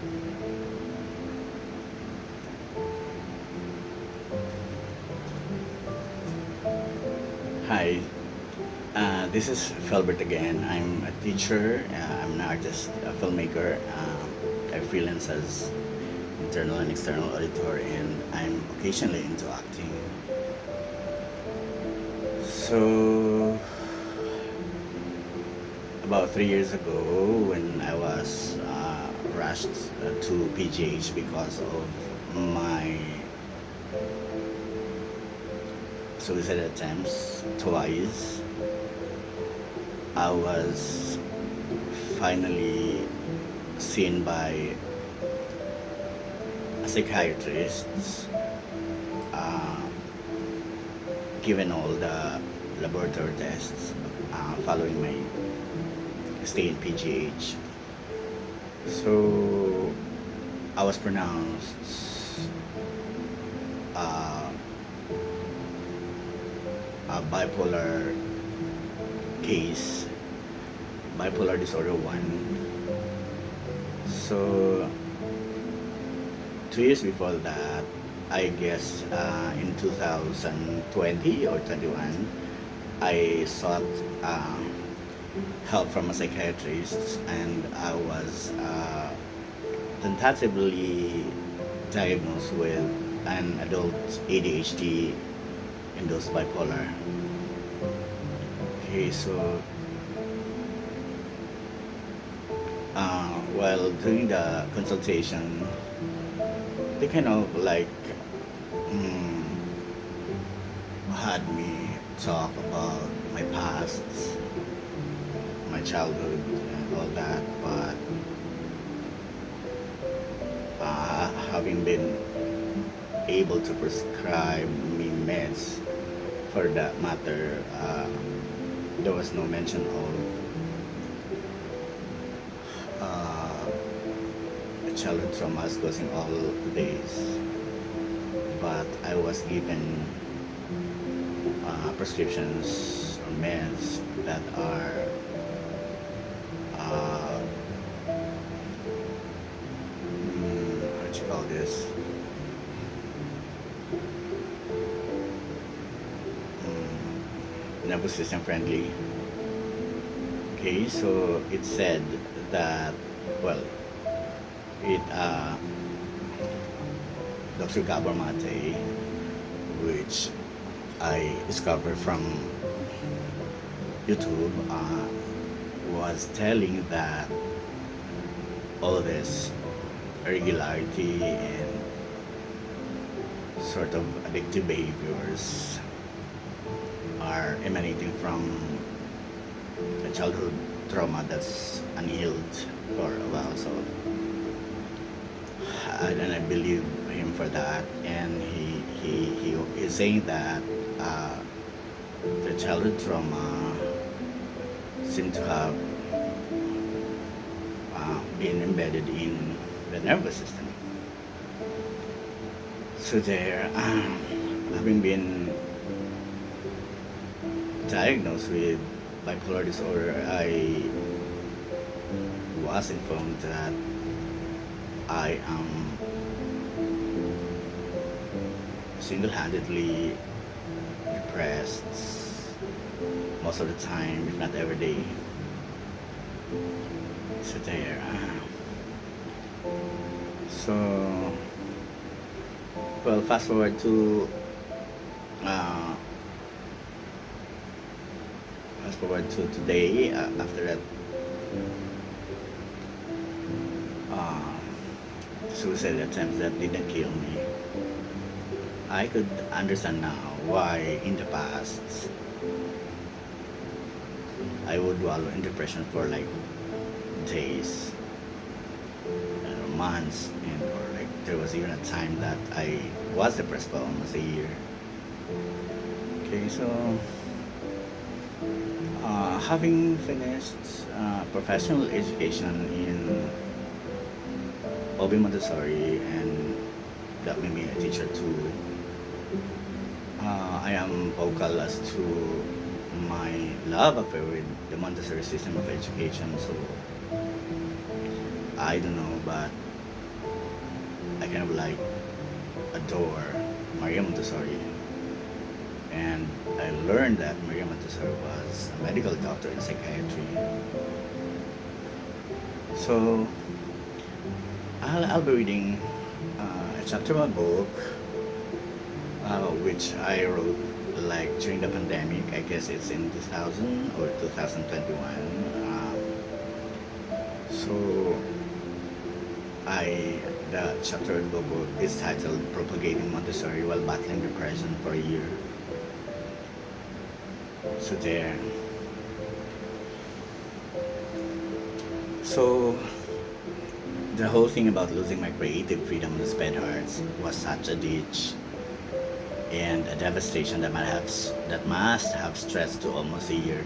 Hi, this is Felbert again. I'm a teacher, I'm an artist, a filmmaker. I freelance as internal and external auditor, and I'm occasionally into acting. So, about 3 years ago, when I was rushed to PGH because of my suicide attempts twice, I was finally seen by a psychiatrist, uh, given all the laboratory tests following my stay in PGH. So I was pronounced uh, a bipolar case, bipolar disorder 1. So 2 years before that, I guess in 2020 or 21, I sought help from a psychiatrist, and I was tentatively diagnosed with an adult ADHD induced bipolar. Okay, so while doing the consultation, they kind of like mm, had me talk about my past, my childhood, and all that. But having been able to prescribe me meds for that matter, there was no mention of childhood traumas causing all this. But I was given prescriptions or meds that are uh, what you call this? Nervous system friendly. Okay, so it said that, well, it Dr. Gabor Mate, which I discovered from YouTube, was telling that all this irregularity and sort of addictive behaviors are emanating from a childhood trauma that's unhealed for a while. So, and I believe him for that. And he is saying that the childhood trauma seem to have been embedded in the nervous system. So there, having been diagnosed with bipolar disorder, I was informed that I am single-handedly depressed most of the time, if not every day. So there. So, well, fast forward to uh, today. After that uh, suicide attempt that didn't kill me, I could understand now why in the past I would wallow in depression for like days, months, and or like there was even a time that I was depressed for almost a year. Okay, so having finished professional education in Montessori and got me a teacher too, I am vocal as to my love affair with the Montessori system of education. So I don't know, but kind of like adore Maria Montessori. And I learned that Maria Montessori was a medical doctor in psychiatry. So I'll be reading a chapter of a book which I wrote like during the pandemic. I guess it's in 2000 or 2021. So I the chapter of the book is titled "Propagating Montessori While Battling Depression for a Year." So there. So the whole thing about losing my creative freedom on sped hearts was such a ditch and a devastation that must have stretched to almost a year.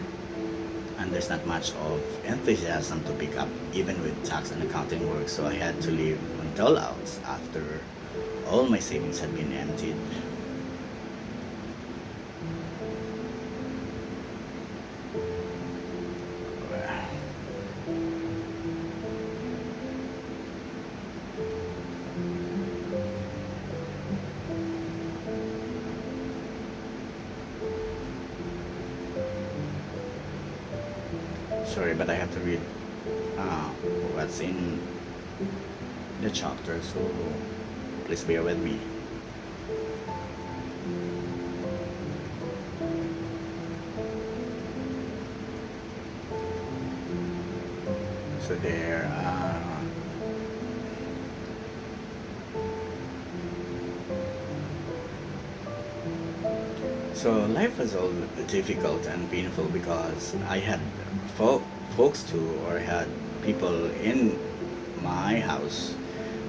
And there's not much of enthusiasm to pick up, even with tax and accounting work. So I had to live on dole-outs after all my savings had been emptied. Sorry, but I have to read uh, what's in the chapter, so please bear with me. So there, so life was all difficult and painful because I had folks too, or had people in my house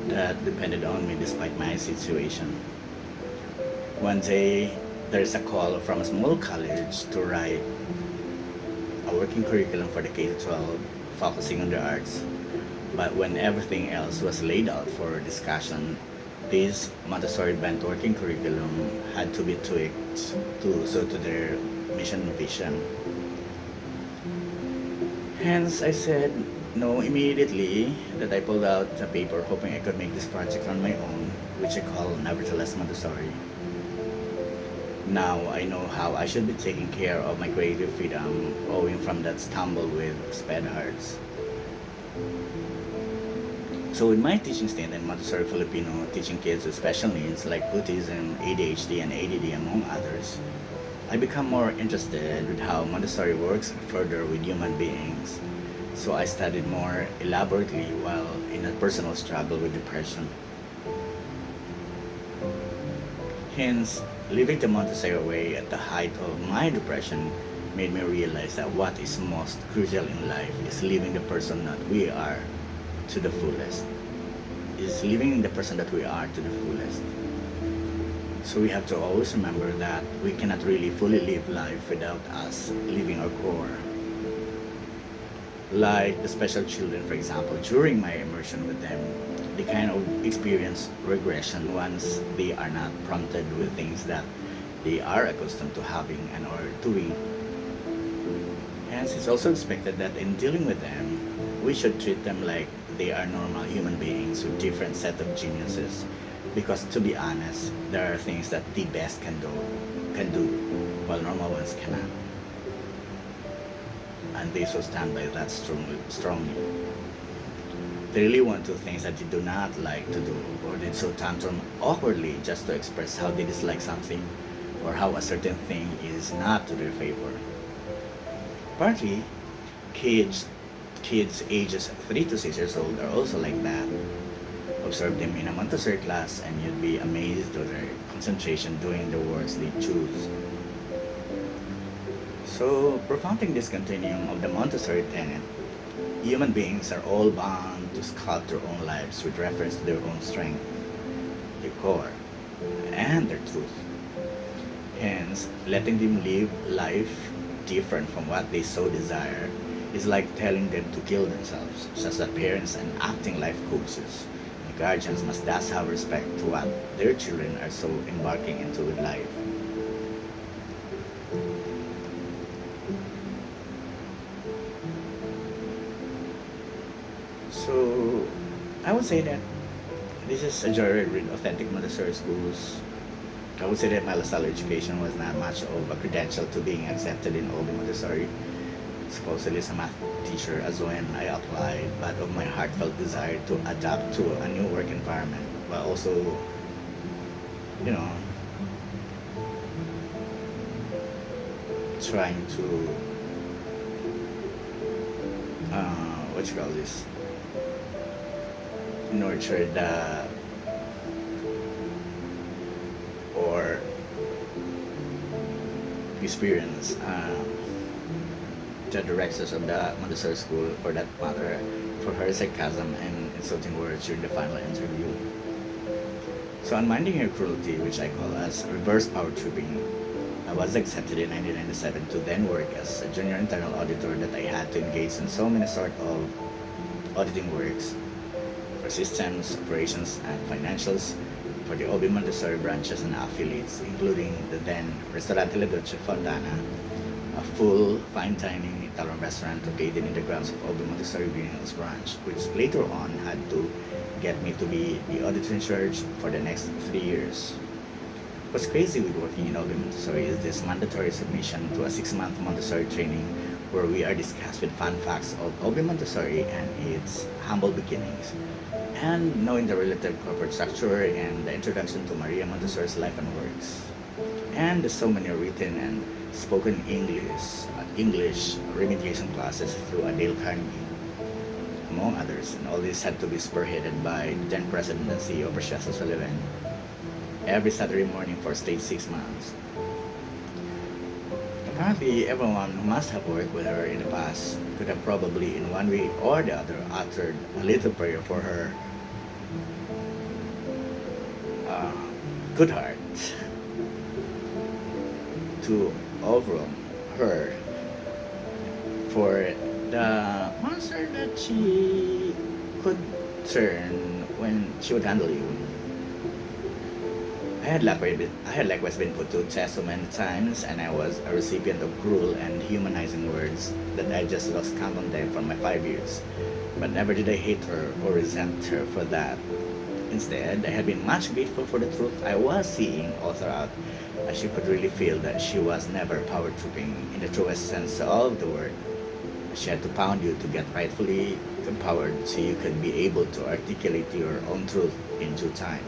that depended on me despite my situation. One day, there's a call from a small college to write a working curriculum for the K-12 focusing on the arts. But when everything else was laid out for discussion, this Montessori bent working curriculum had to be tweaked to their mission and vision. Hence, I said no immediately that I pulled out the paper hoping I could make this project on my own, which I call Nevertheless Montessori. Now I know how I should be taking care of my creative freedom owing from that stumble with sped hearts. So with my teaching stint in Montessori Filipino, teaching kids with special needs like autism, ADHD, and ADD among others, I become more interested with how Montessori works further with human beings. So I studied more elaborately while in a personal struggle with depression. Hence, living the Montessori way at the height of my depression made me realize that what is most crucial in life is living the person that we are to the fullest. Is living the person that we are to the fullest. So we have to always remember that we cannot really fully live life without us living our core. Like the special children, for example, during my immersion with them, they kind of experience regression once they are not prompted with things that they are accustomed to having and or doing. Hence, it's also expected that in dealing with them, we should treat them like they are normal human beings with different set of geniuses. Because to be honest, there are things that the best can do, while normal ones cannot. And they so stand by that strongly. They really want to do things that they do not like to do, or they so tantrum awkwardly just to express how they dislike something, or how a certain thing is not to their favor. Partly, kids kids ages 3 to 6 years old are also like that. Observe them in a Montessori class and you'd be amazed at their concentration doing the words they choose. So, propounding this continuum of the Montessori tenet, human beings are all bound to sculpt their own lives with reference to their own strength, their core, and their truth. Hence, letting them live life different from what they so desire is like telling them to kill themselves, such that parents and acting life coaches and guardians must thus have respect to what their children are so embarking into with life. So, I would say that This is a joyride with authentic Montessori schools. I would say that my LaSalle education was not much of a credential to being accepted in Obi Montessori, supposedly as a math teacher as when I applied, but of my heartfelt desire to adapt to a new work environment, but also, you know, trying to, what you call this, nurture or experience the directors of the Montessori school, for that matter, for her sarcasm and insulting words during the final interview. So, unminding her cruelty, which I call as reverse power tripping, I was accepted in 1997 to then work as a junior internal auditor that I had to engage in so many sort of auditing works for systems, operations, and financials for the Obi Montessori branches and affiliates, including the then Ristorante La Dolce Fontana, a full fine dining Italian restaurant located in the grounds of Obi Montessori Green Hills branch, which later on had to get me to be the auditor in charge for the next 3 years. What's crazy with working in Obi Montessori is this mandatory submission to a 6-month Montessori training where we are discussed with fun facts of Obi Montessori and its humble beginnings, and knowing the relative corporate structure and the introduction to Maria Montessori's life and works. And the so many written and spoken English remediation classes through Adele Carnegie, among others. And all this had to be spearheaded by the then President and CEO Precious Sullivan every Saturday morning for straight 6 months. Apparently, everyone who must have worked with her in the past could have probably, in one way or the other, uttered a little prayer for her uh, good heart to overwhelm her for the monster that she could turn when she would handle you. I had likewise been put to test so many times, and I was a recipient of cruel and humanizing words that I just lost count on them for my 5 years. But never did I hate her or resent her for that. Instead, I had been much grateful for the truth I was seeing all throughout, as she could really feel that she was never power tripping in the truest sense of the word. She had to pound you to get rightfully empowered so you could be able to articulate your own truth in due time.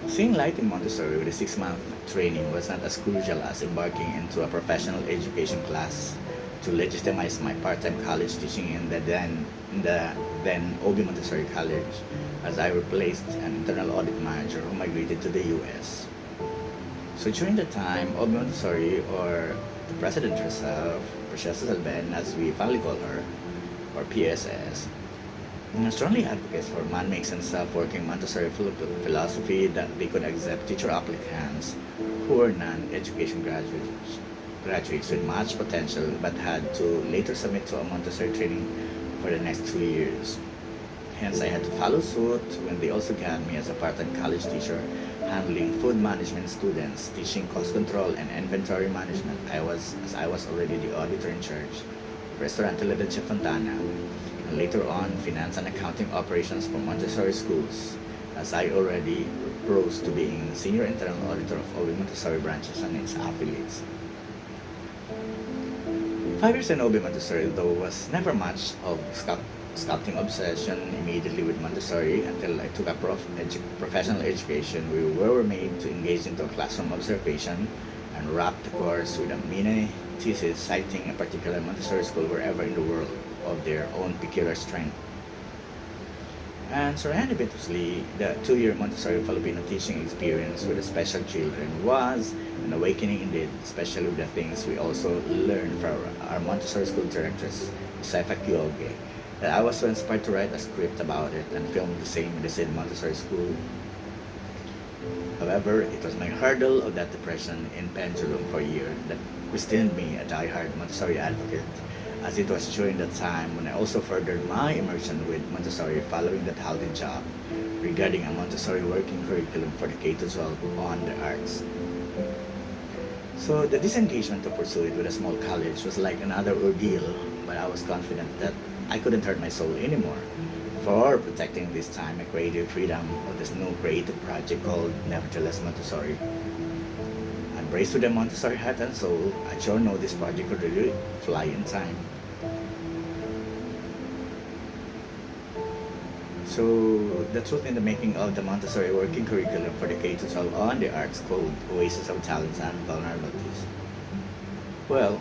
Seeing light in Montessori with a 6-month training was not as crucial as embarking into a professional education class to legitimize my part-time college teaching in the then Obi Montessori College, as I replaced an internal audit manager who migrated to the US. So during the time, Obi Montessori, or the president herself, Precious Sullivan as we finally call her, or PSS, strongly advocates for man-mix and self-working Montessori philosophy that they could accept teacher applicants who were non-education graduates with much potential but had to later submit to a Montessori training for the next 2 years. Hence, I had to follow suit when they also got me as a part-time college teacher handling food management students, teaching cost control and inventory management. I was already the auditor in charge, Restaurante La Dolce Fontana, and later on finance and accounting operations for Montessori schools, as I already rose to being senior internal auditor of Obi Montessori branches and its affiliates. 5 years in Obi Montessori, though, was never much of sculpting obsession immediately with Montessori until I took up professional education. We were made to engage into a classroom observation and wrap the course with a mini thesis citing a particular Montessori school wherever in the world of their own peculiar strength. And serendipitously, the 2-year Montessori Filipino teaching experience with the special children was an awakening indeed, especially with the things we also learned from our Montessori school directors, Josefa Kyoge, that I was so inspired to write a script about it and film the same in the said Montessori school. However, it was my hurdle of that depression in pendulum for a year that destined me a die-hard Montessori advocate, as it was during that time when I also furthered my immersion with Montessori following that halted job regarding a Montessori working curriculum for the K-12 on the arts. So the disengagement to pursue it with a small college was like another ordeal, but I was confident that I couldn't hurt my soul anymore, for protecting this time and creative freedom of this new creative project called Nevertheless Montessori. Embrace to the Montessori heart and soul. I sure know this project could really fly in time. So, the truth in the making of the Montessori working curriculum for the K-12 on the arts called Oasis of Talents and Vulnerabilities. Well,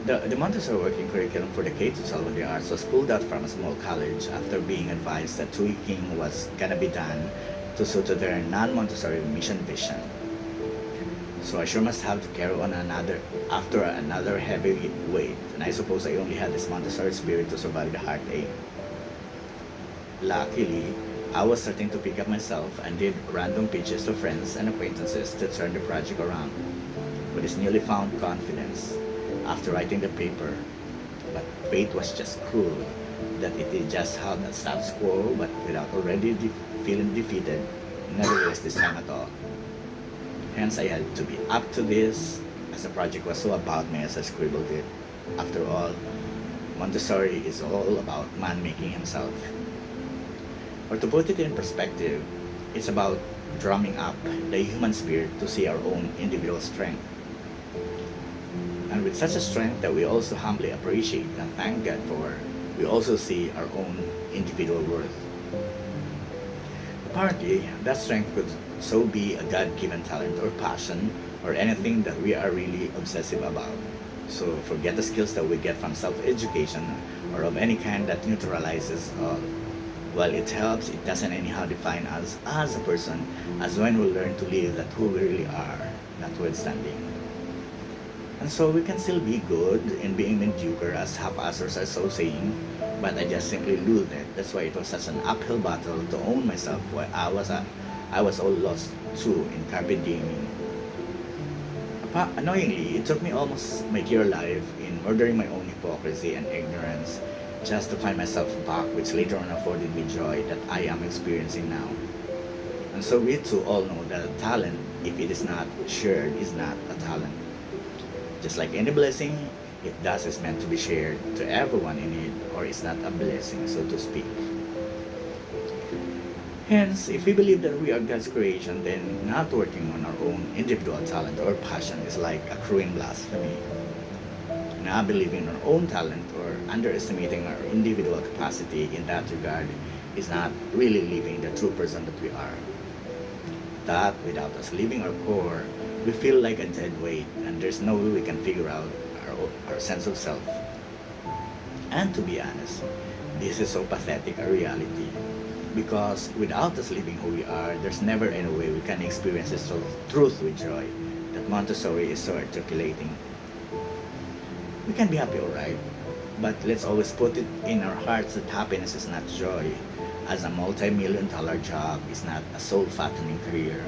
the Montessori working curriculum for the K-12 on the arts was pulled out from a small college after being advised that tweaking was gonna be done to suit to their non-Montessori mission vision. So I sure must have to carry on another heavy weight, and I suppose I only had this Montessori spirit to survive the heartache. Luckily, I was starting to pick up myself and did random pitches to friends and acquaintances to turn the project around with this newly found confidence after writing the paper. But fate was just cruel that it did just have that status quo but without already feeling defeated, never realized this time at all. Hence, I had to be up to this as the project was so about me as I scribbled it. After all, Montessori is all about man making himself. Or to put it in perspective, it's about drumming up the human spirit to see our own individual strength. And with such a strength that we also humbly appreciate and thank God for, we also see our own individual worth. Apparently, that strength could so be a God-given talent or passion or anything that we are really obsessive about. So forget the skills that we get from self-education or of any kind that neutralizes all. While it helps, it doesn't anyhow define us as a person, as when we learn to live that who we really are, notwithstanding. And so we can still be good in being mediocre, as half-assers are so saying, but I just simply lose it. That's why it was such an uphill battle to own myself while I was all lost too in carpe dieming. Annoyingly, it took me almost my dear life in murdering my own hypocrisy and ignorance just to find myself back, which later on afforded me joy that I am experiencing now. And so we too all know that a talent, if it is not shared, is not a talent. Just like any blessing, it thus is meant to be shared to everyone in need, or is not a blessing, so to speak. Hence, if we believe that we are God's creation, then not working on our own individual talent or passion is like accruing blasphemy. Not believing in our own talent or underestimating our individual capacity in that regard is not really living the true person that we are. That without us living our core, we feel like a dead weight and there's no way we can figure out our sense of self. And to be honest, this is so pathetic a reality because without us living who we are, there's never any way we can experience this truth with joy that Montessori is so articulating. We can be happy, alright, but let's always put it in our hearts that happiness is not joy, as a multi-million-dollar job is not a soul-fattening career.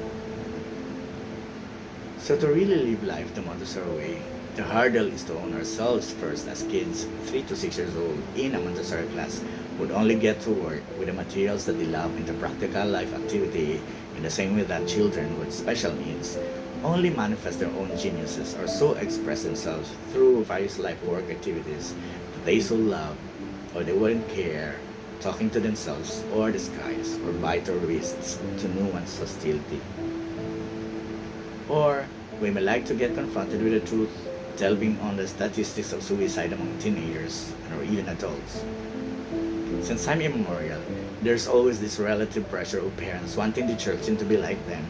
So to really live life the Montessori way, the hurdle is to own ourselves first as kids 3 to 6 years old in a Montessori class would only get to work with the materials that they love in the practical life activity in the same way that children with special needs only manifest their own geniuses or so express themselves through various life work activities that they so love or they wouldn't care talking to themselves or the skies or bite their wrists to no one's hostility. Or we may like to get confronted with the truth, delving on the statistics of suicide among teenagers or even adults. Since time immemorial, there's always this relative pressure of parents wanting the children to be like them,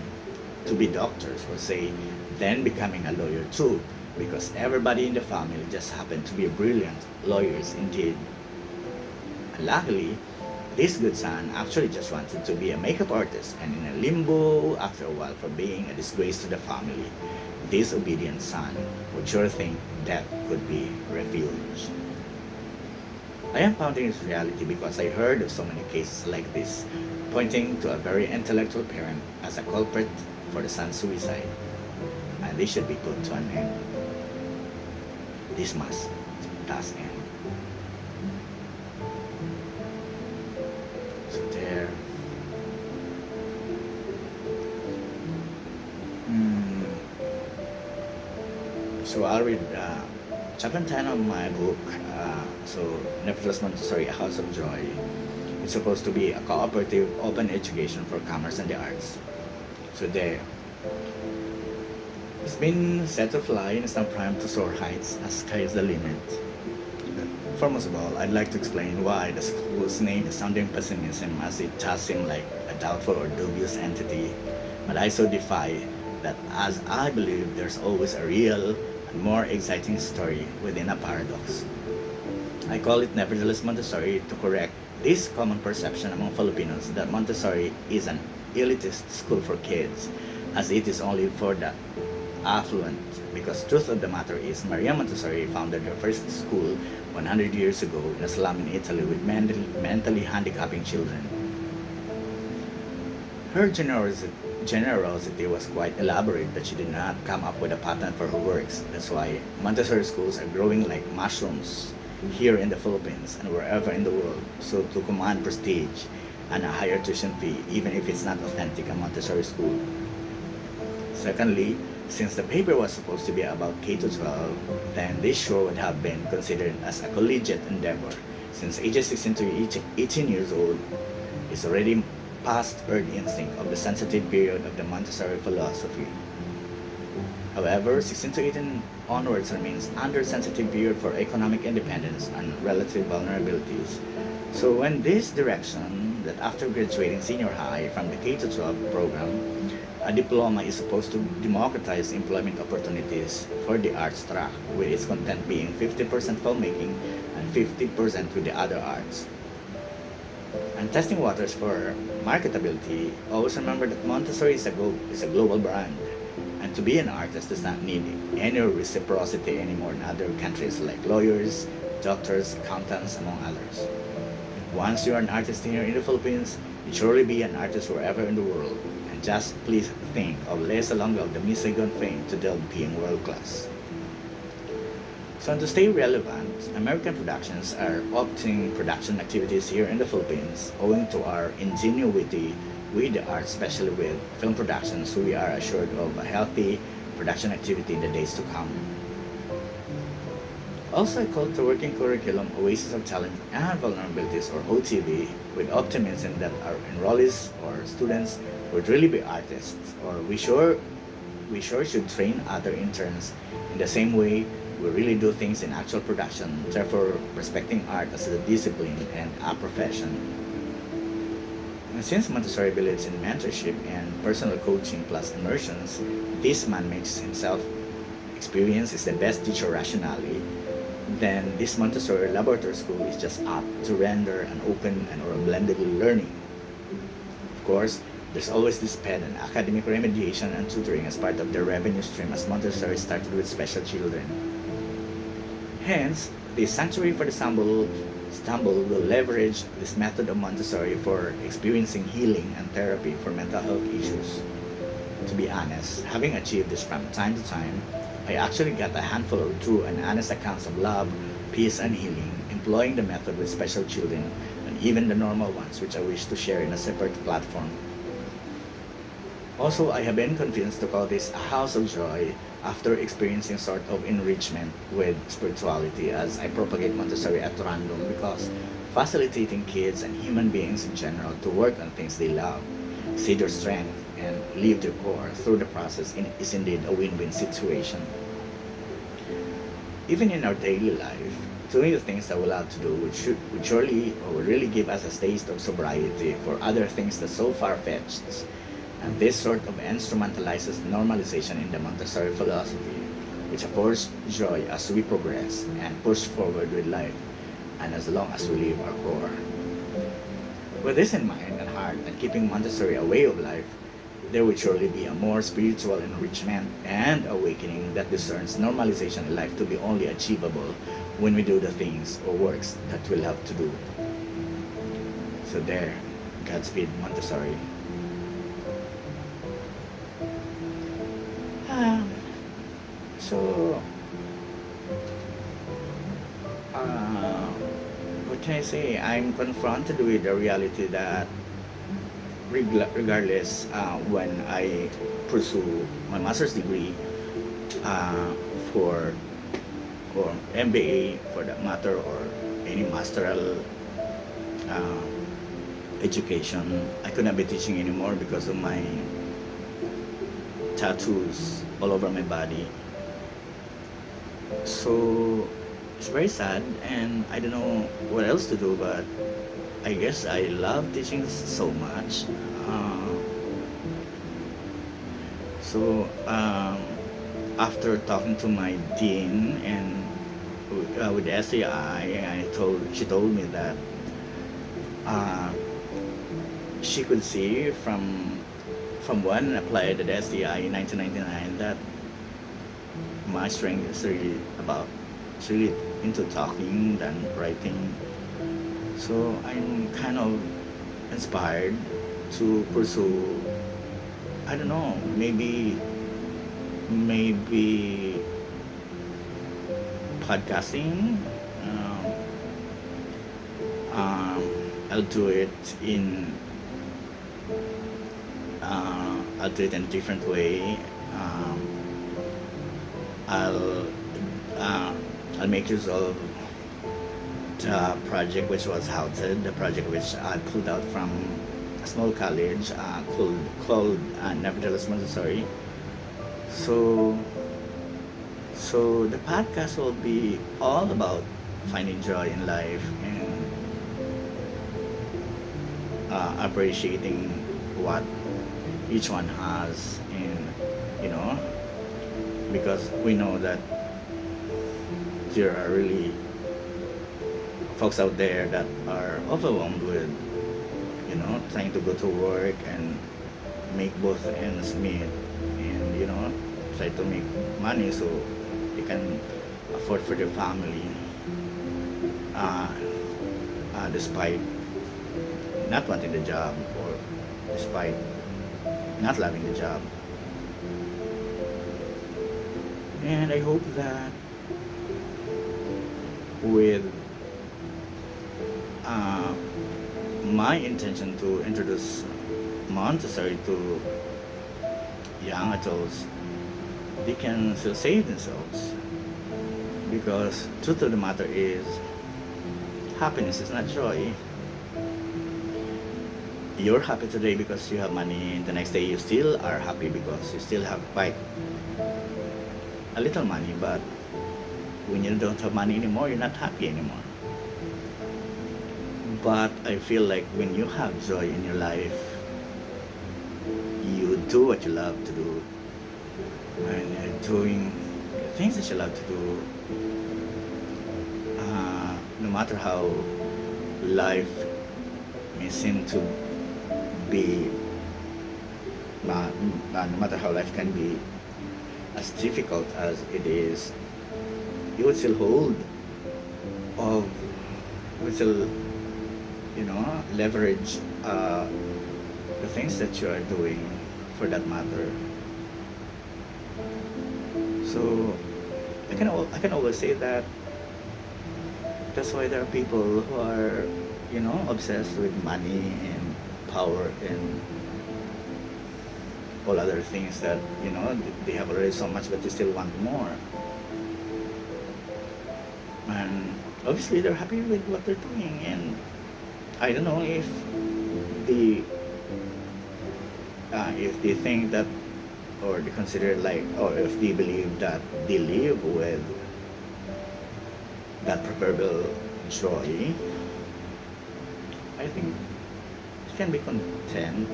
to be doctors or say, then becoming a lawyer too, because everybody in the family just happened to be brilliant lawyers indeed. And luckily, this good son actually just wanted to be a makeup artist and in a limbo after a while for being a disgrace to the family. This obedient son would sure think death could be refuge. I am pointing this reality because I heard of so many cases like this, pointing to a very intellectual parent as a culprit for the son's suicide, and this should be put to an end. This must thus end. So there. So I'll read chapter 10 of my book, so Nevertheless Montessori, A House of Joy. It's supposed to be a cooperative, open education for commerce and the arts. So there, it's been set to fly and is now primed to soar heights as sky is the limit. Foremost of all, I'd like to explain why the school's name is sounding pessimism, as it does seem like a doubtful or dubious entity. But I so defy that, as I believe there's always a real and more exciting story within a paradox. I call it nevertheless Montessori to correct this common perception among Filipinos that Montessori is an elitist school for kids, as it is only for the affluent. Because truth of the matter is, Maria Montessori founded her first school 100 years ago in a slum in Italy with mentally handicapping children. Her generosity was quite elaborate, that she did not come up with a patent for her works. That's why Montessori schools are growing like mushrooms here in the Philippines and wherever in the world, so to command prestige and a higher tuition fee, even if it's not authentic a Montessori school. Secondly, since the paper was supposed to be about K to 12, then this sure would have been considered as a collegiate endeavor, since ages 16 to 18 years old is already past early instinct of the sensitive period of the Montessori philosophy. However, 16 to 18 onwards remains under sensitive period for economic independence and relative vulnerabilities. So when this direction that after graduating senior high from the K to 12 program, a diploma is supposed to democratize employment opportunities for the arts track, with its content being 50% filmmaking and 50% with the other arts. And testing waters for marketability, always remember that Montessori is a global brand. And to be an artist does not need any reciprocity anymore in other countries like lawyers, doctors, accountants, among others. Once you're an artist here in the Philippines, you'll surely be an artist wherever in the world. And just please think of Lesa Longa of the Misagon fame to Del being world class. So to stay relevant, American productions are opting production activities here in the Philippines owing to our ingenuity with the arts, especially with film productions, so we are assured of a healthy production activity in the days to come. Also, I call the working curriculum Oasis of Talent and Vulnerabilities, or OTV, with optimism that our enrollees or students would really be artists, or we sure should train other interns in the same way we really do things in actual production, therefore respecting art as a discipline and a profession. And since Montessori believes in mentorship and personal coaching plus immersions, this man makes himself experience is the best teacher rationally, then this Montessori laboratory school is just apt to render an open and or a blended learning. Of course, there's always this pen and academic remediation and tutoring as part of their revenue stream, as Montessori started with special children. Hence, the Sanctuary for the Stumble will leverage this method of Montessori for experiencing healing and therapy for mental health issues. To be honest, having achieved this from time to time, I actually got a handful of true and honest accounts of love, peace, and healing, employing the method with special children, and even the normal ones, which I wish to share in a separate platform. Also, I have been convinced to call this a house of joy after experiencing sort of enrichment with spirituality, as I propagate Montessori at random, because facilitating kids and human beings in general to work on things they love, see their strength, and live their core through the process is indeed a win-win situation. Even in our daily life, doing the things that we love to do would surely or would really give us a taste of sobriety for other things that so far-fetched. And this sort of instrumentalizes normalization in the Montessori philosophy, which affords joy as we progress and push forward with life, and as long as we live our core. With this in mind and heart, and keeping Montessori a way of life, there would surely be a more spiritual enrichment and awakening that discerns normalization in life to be only achievable when we do the things or works that we love to do. So there, Godspeed Montessori. So, what can I say? I'm confronted with the reality that regardless when I pursue my master's degree for or MBA for that matter, or any masteral education. I could not be teaching anymore because of my tattoos all over my body. So it's very sad, and I don't know what else to do, but I guess I love teaching so much. Uh, so after talking to my dean and with the SAI, she told me that uh, she could see from when I applied at the SDI in 1999 that my strength is really about it's really into talking than writing. So I'm kind of inspired to pursue, I don't know, maybe podcasting. Um, um, I'll do it in I'll do it in a different way. Um, I'll uh, I'll make use of the project which was halted, the project which I pulled out from a small college called nevertheless Montessori. So so the podcast will be all about finding joy in life and appreciating what each one has, and you know, because we know that there are really folks out there that are overwhelmed with, you know, trying to go to work and make both ends meet, and you know, try to make money so they can afford for their family, uh, despite not wanting the job, or despite not loving the job. And I hope that with uh, my intention to introduce Montessori to young adults, they can still save themselves. Because truth of the matter is, happiness is not joy. You're happy today because you have money, the next day you still are happy because you still have quite a little money, but when you don't have money anymore, you're not happy anymore. But I feel like when you have joy in your life, you do what you love to do, and you're doing the things that you love to do, no matter how life may seem to be, no matter how life can be as difficult as it is, you would still hold of, you would still, you know, leverage the things that you are doing for that matter. So I can always say that that's why there are people who are, you know, obsessed with money and power and all other things that, you know, they have already so much but they still want more. And obviously they're happy with what they're doing, and I don't know the if they think that, or they consider like, or if they believe that they live with that proverbial joy, I think they can be content.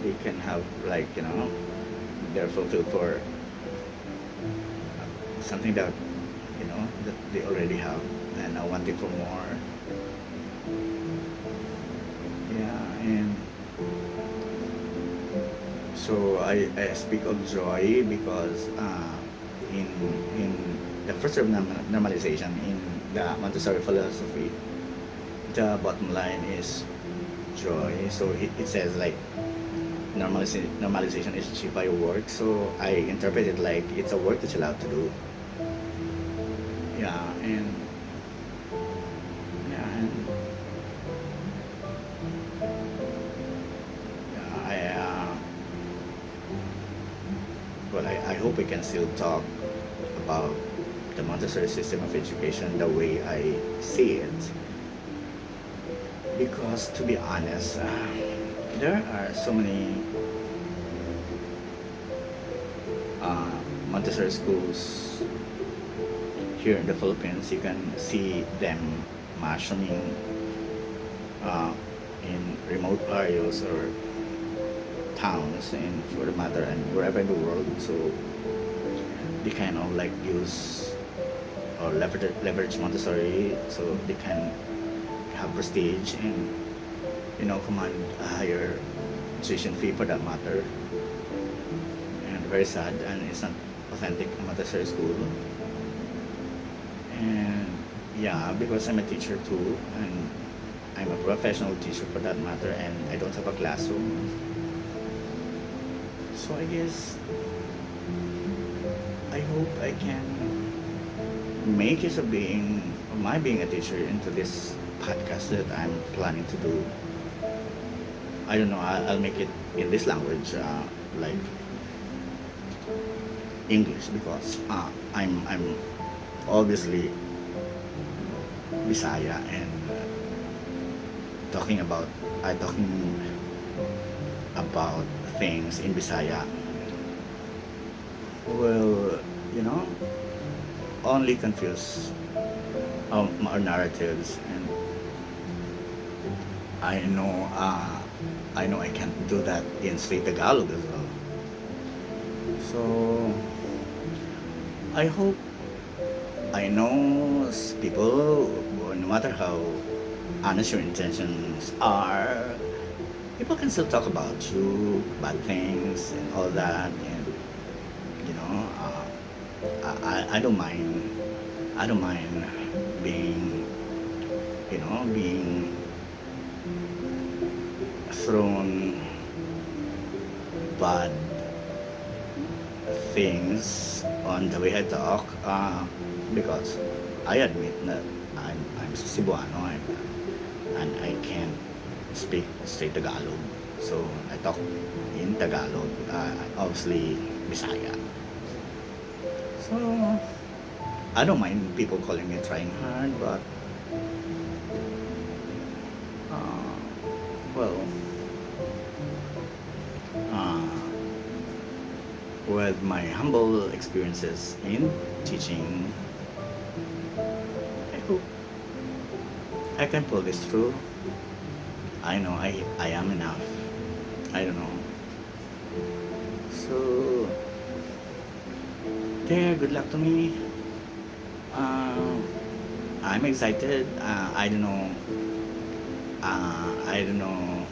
They can have, like, you know, they're fulfilled for something that, you know, that they already have, and are wanting for more. Yeah, and so I speak of joy because in in the first of normalization in the Montessori philosophy, the bottom line is joy. So it says like normalization is achieved by work. So I interpret it like it's a work that you're allowed to do. Yeah, and yeah, and yeah, I hope we can still talk about the Montessori system of education the way I see it, because to be honest, there are so many uh, Montessori schools here in the Philippines. You can see them mushrooming in remote areas or towns, and for the matter, and wherever in the world. So they kind of like use or leverage Montessori, so they can have prestige and command a higher tuition fee for that matter. And very sad, and it's not authentic Montessori school. And yeah, because I'm a teacher too, and I'm a professional teacher for that matter, and I don't have a classroom. So I guess I hope I can make use of my being a teacher into this podcast that I'm planning to do. I don't know. I'll make it in this language, like English, because I'm obviously Bisaya, and talking about I talking about things in Bisaya will only confuse our narratives, and I know I can't do that in straight Tagalog as well. So I hope I know people, no matter how honest your intentions are, people can still talk about you, bad things, and all that, and you know, I don't mind. I don't mind being, being thrown bad things on the way I talk, because I admit that I'm Cebuano, and I can't speak straight Tagalog, so I talk in Tagalog, obviously Bisaya. So I don't mind people calling me trying hard, but uh, well, uh, with my humble experiences in teaching, I hope I can pull this through. I know I am enough. I don't know. So there, good luck to me. Uh, I'm excited. I don't know. I don't know.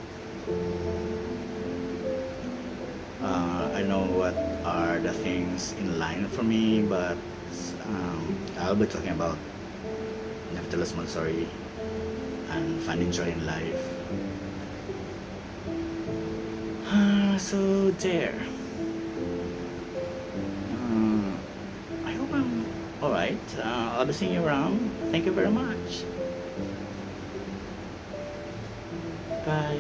I don't know what are the things in line for me, but I'll be talking about nevertheless Montessori and finding joy in life. So there. I hope I'm alright. I'll be seeing you around. Thank you very much. Bye.